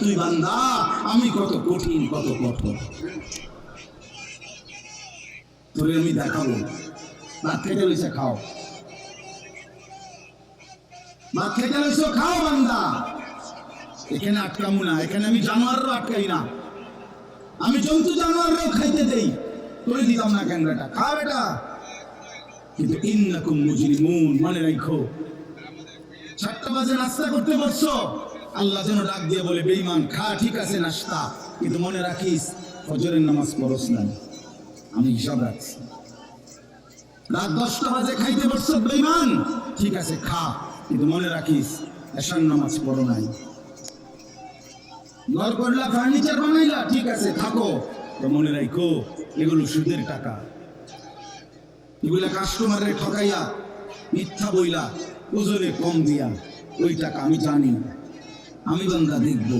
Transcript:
তুই বান্দা, আমি কত কঠিন কত কঠোর। তোরে আমি দেখাবো। ভাত খেতে লইছে খাও, ভাত খেতে লইছো খাও বান্দা। এখানে আটকামু না, এখানে আমি জানোয়ারও আটকাই না, আমি জন্তু জানোয়ারও খাইতে দেই। তোরে দিতাম না কেন বেটা, খা বেটা। কিন্তু ইন্নাকুম মুজরিমুন, মনে রাখো 7টা বাজে নাস্তা করতে বসছো, আল্লাহ যেন ডাক দিয়ে বলে বেঈমান খা, ঠিক আছে নাস্তা, কিন্তু মনে রাখিস ফজরের নামাজ পড়স না, আমি হিসাব রাখছি। রাত 10টা বাজে খাইতে বসছো বেঈমান, ঠিক আছে খা, কিন্তু মনে রাখিস এশার নামাজ পড়ো নাই। ঘর করলা, ফার্নিচার বানাইলা, ঠিক আছে থাকো, তো মনে রাখো এগুলো সুদের টাকা, এগুলা কাস্টমারের ঠকাইয়া মিথ্যা বইলা ওজনে কম দিয়া ওই টাকা আমি জানি, আমি বান্দা দেখবো